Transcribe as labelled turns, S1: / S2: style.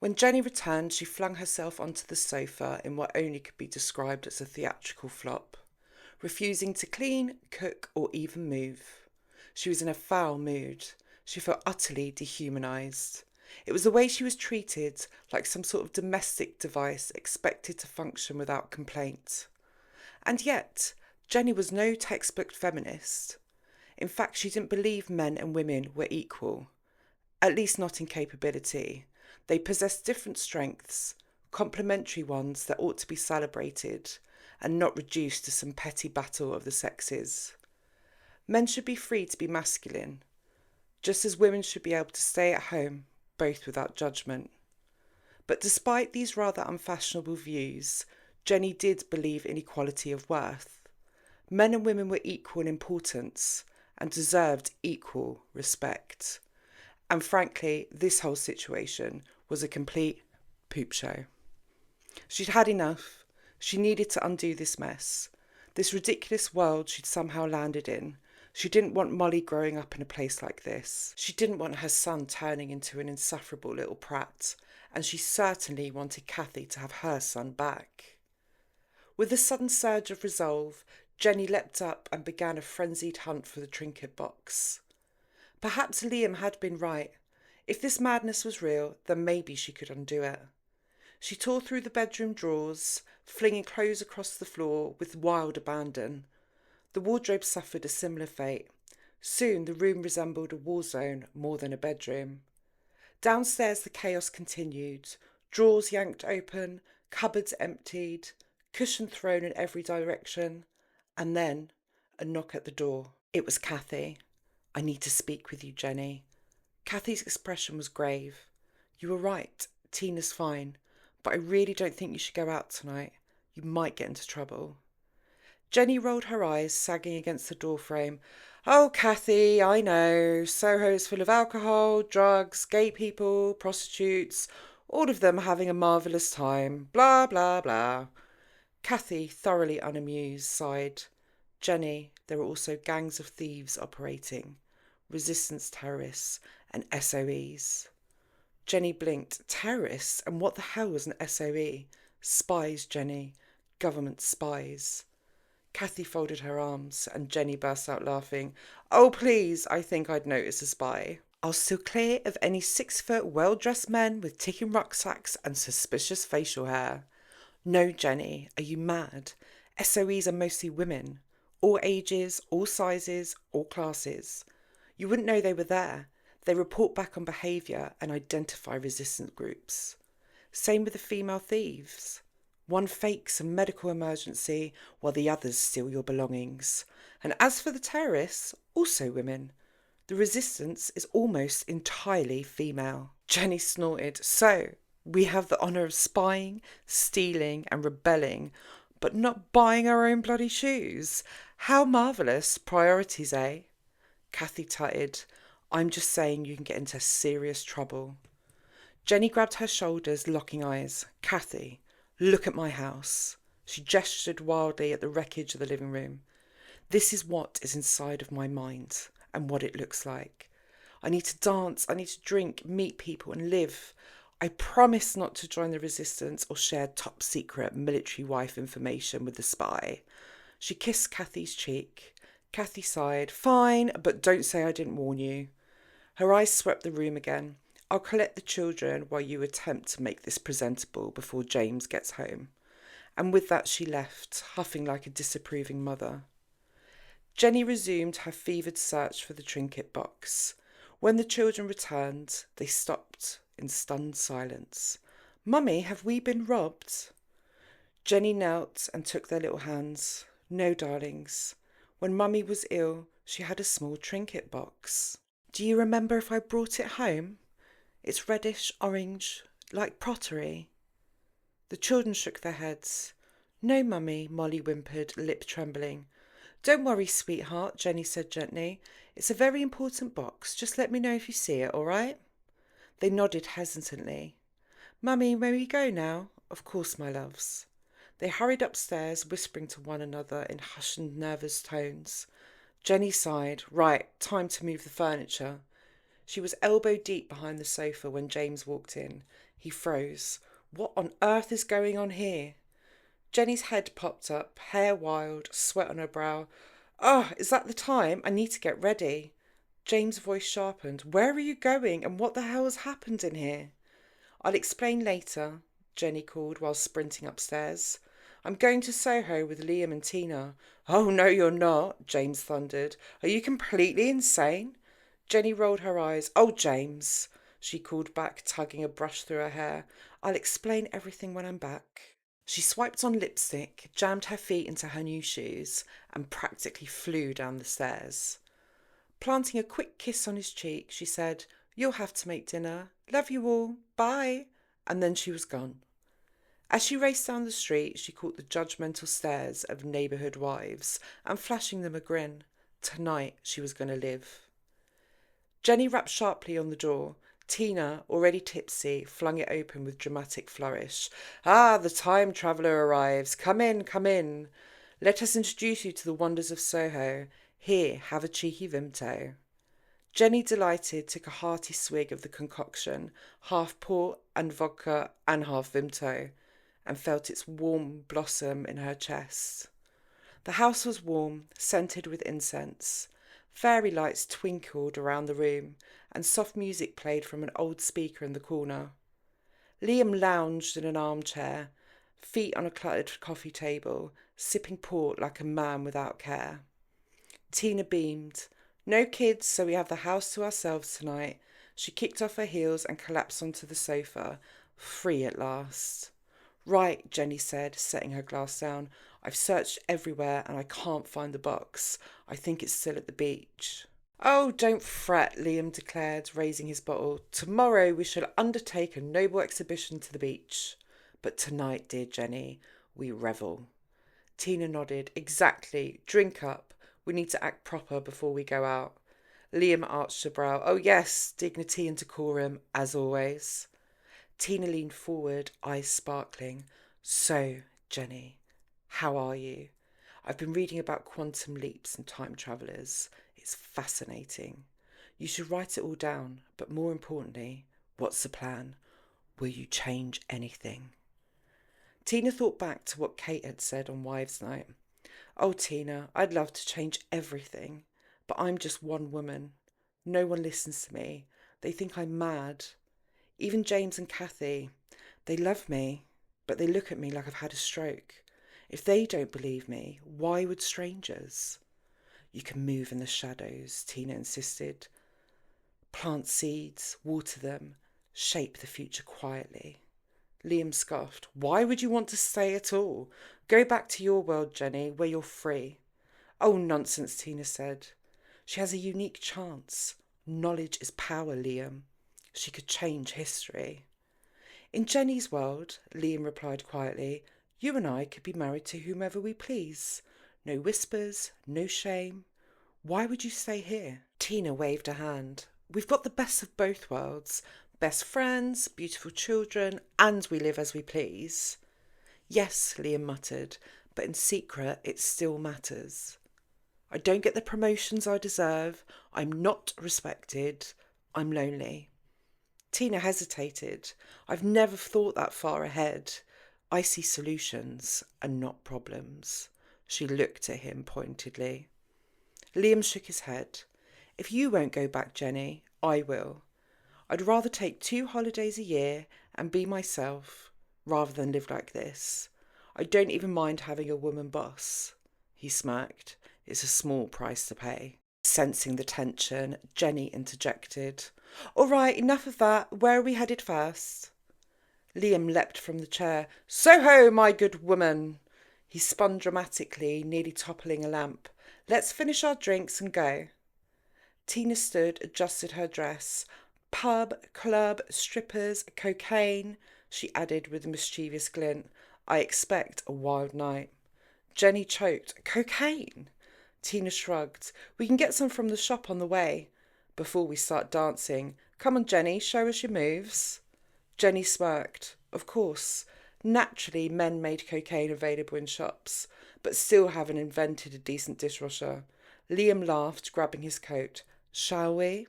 S1: When Jenny returned, she flung herself onto the sofa in what only could be described as a theatrical flop, refusing to clean, cook, or even move. She was in a foul mood. She felt utterly dehumanised. It was the way she was treated, like some sort of domestic device expected to function without complaint. And yet, Jenny was no textbook feminist. In fact, she didn't believe men and women were equal, at least not in capability. They possessed different strengths, complementary ones that ought to be celebrated and not reduced to some petty battle of the sexes. Men should be free to be masculine, just as women should be able to stay at home, both without judgment. But despite these rather unfashionable views, Jenny did believe in equality of worth. Men and women were equal in importance and deserved equal respect. And frankly, this whole situation was a complete poop show. She'd had enough. She needed to undo this mess, this ridiculous world she'd somehow landed in. She didn't want Molly growing up in a place like this. She didn't want her son turning into an insufferable little prat. And she certainly wanted Kathy to have her son back. With a sudden surge of resolve, Jenny leapt up and began a frenzied hunt for the trinket box. Perhaps Liam had been right. If this madness was real, then maybe she could undo it. She tore through the bedroom drawers, flinging clothes across the floor with wild abandon. The wardrobe suffered a similar fate. Soon the room resembled a war zone more than a bedroom. Downstairs the chaos continued. Drawers yanked open, cupboards emptied, cushion thrown in every direction, and then a knock at the door. It was Kathy. "I need to speak with you, Jenny." Kathy's expression was grave. "You were right. Tina's fine. But I really don't think you should go out tonight. You might get into trouble." Jenny rolled her eyes, sagging against the doorframe. "Oh, Kathy, I know. Soho's full of alcohol, drugs, gay people, prostitutes, all of them having a marvellous time. Blah, blah, blah." Kathy, thoroughly unamused, sighed. "Jenny, there are also gangs of thieves operating, resistance terrorists, and SOEs." Jenny blinked. Terrorists? And what the hell was an SOE? Spies, Jenny. Government spies. Kathy folded her arms, and Jenny burst out laughing. "Oh, please, I think I'd notice a spy. I'll steer clear of any 6-foot, well-dressed men with ticking rucksacks and suspicious facial hair." "No, Jenny, are you mad? SOEs are mostly women. All ages, all sizes, all classes. You wouldn't know they were there. They report back on behaviour and identify resistance groups. Same with the female thieves. One fakes a medical emergency while the others steal your belongings. And as for the terrorists, also women. The resistance is almost entirely female." Jenny snorted. "So, we have the honour of spying, stealing and rebelling, but not buying our own bloody shoes. How marvellous. Priorities, eh?" Kathy tutted. "I'm just saying you can get into serious trouble." Jenny grabbed her shoulders, locking eyes. "Kathy, look at my house." She gestured wildly at the wreckage of the living room. "This is what is inside of my mind and what it looks like. I need to dance, I need to drink, meet people and live. I promise not to join the resistance or share top secret military wife information with the spy." She kissed Kathy's cheek. Kathy sighed. "Fine, but don't say I didn't warn you." Her eyes swept the room again. "I'll collect the children while you attempt to make this presentable before James gets home." And with that she left, huffing like a disapproving mother. Jenny resumed her fevered search for the trinket box. When the children returned, they stopped in stunned silence. "Mummy, have we been robbed?" Jenny knelt and took their little hands. "No, darlings. When Mummy was ill, she had a small trinket box. Do you remember if I brought it home? It's reddish orange, like pottery." The children shook their heads. "No, Mummy," Molly whimpered, lip trembling. "Don't worry, sweetheart," Jenny said gently. "It's a very important box. Just let me know if you see it, all right?" They nodded hesitantly. "Mummy, may we go now?" "Of course, my loves." They hurried upstairs, whispering to one another in hushed and nervous tones. Jenny sighed. "Right, time to move the furniture." She was elbow deep behind the sofa when James walked in. He froze. What on earth is going on here? Jenny's head popped up, hair wild, sweat on her brow. Oh, is that the time? I need to get ready. James' voice sharpened. Where are you going, and what the hell has happened in here? I'll explain later, Jenny called while sprinting upstairs. I'm going to Soho with Liam and Tina. Oh, no, you're not, James thundered. Are you completely insane? Jenny rolled her eyes. Oh, James, she called back, tugging a brush through her hair. I'll explain everything when I'm back. She swiped on lipstick, jammed her feet into her new shoes, and practically flew down the stairs. Planting a quick kiss on his cheek, she said, You'll have to make dinner. Love you all. Bye. And then she was gone. As she raced down the street, she caught the judgmental stares of neighbourhood wives and flashing them a grin. Tonight she was going to live. Jenny rapped sharply on the door. Tina, already tipsy, flung it open with dramatic flourish. Ah, the time traveller arrives. Come in, come in. Let us introduce you to the wonders of Soho. Here, have a cheeky Vimto. Jenny, delighted, took a hearty swig of the concoction, half port and vodka and half Vimto, and felt its warm blossom in her chest. The house was warm, scented with incense. Fairy lights twinkled around the room, and soft music played from an old speaker in the corner. Liam lounged in an armchair, feet on a cluttered coffee table, sipping port like a man without care. Tina beamed. No kids, so we have the house to ourselves tonight. She kicked off her heels and collapsed onto the sofa, free at last. Right, Jenny said, setting her glass down. I've searched everywhere and I can't find the box. I think it's still at the beach. Oh, don't fret, Liam declared, raising his bottle. Tomorrow we shall undertake a noble exhibition to the beach. But tonight, dear Jenny, we revel. Tina nodded. Exactly. Drink up. We need to act proper before we go out. Liam arched a brow. Oh yes, dignity and decorum, as always. Tina leaned forward, eyes sparkling. So, Jenny, how are you? I've been reading about quantum leaps and time travellers. It's fascinating. You should write it all down, but more importantly, what's the plan? Will you change anything? Tina thought back to what Kate had said on Wives' Night. Oh, Tina, I'd love to change everything, but I'm just one woman. No one listens to me. They think I'm mad. Even James and Kathy, they love me, but they look at me like I've had a stroke. If they don't believe me, why would strangers? You can move in the shadows, Tina insisted. Plant seeds, water them, shape the future quietly. Liam scoffed. Why would you want to stay at all? Go back to your world, Jenny, where you're free. Oh, nonsense, Tina said. She has a unique chance. Knowledge is power, Liam. She could change history. In Jenny's world, Liam replied quietly, you and I could be married to whomever we please. No whispers, no shame. Why would you stay here? Tina waved a hand. We've got the best of both worlds. Best friends, beautiful children, and we live as we please. Yes, Liam muttered, but in secret it still matters. I don't get the promotions I deserve. I'm not respected. I'm lonely. Tina hesitated. I've never thought that far ahead. I see solutions and not problems. She looked at him pointedly. Liam shook his head. If you won't go back, Jenny, I will. I'd rather take 2 holidays a year and be myself rather than live like this. I don't even mind having a woman boss. He smirked. It's a small price to pay. Sensing the tension, Jenny interjected. All right, enough of that. Where are we headed first? Liam leapt from the chair. Soho, my good woman. He spun dramatically, nearly toppling a lamp. Let's finish our drinks and go. Tina stood, adjusted her dress. Pub, club, strippers, cocaine, she added with a mischievous glint. I expect a wild night. Jenny choked. Cocaine? Tina shrugged. We can get some from the shop on the way. Before we start dancing. Come on, Jenny, show us your moves. Jenny smirked. Of course. Naturally, men made cocaine available in shops, but still haven't invented a decent dishwasher. Liam laughed, grabbing his coat. Shall we?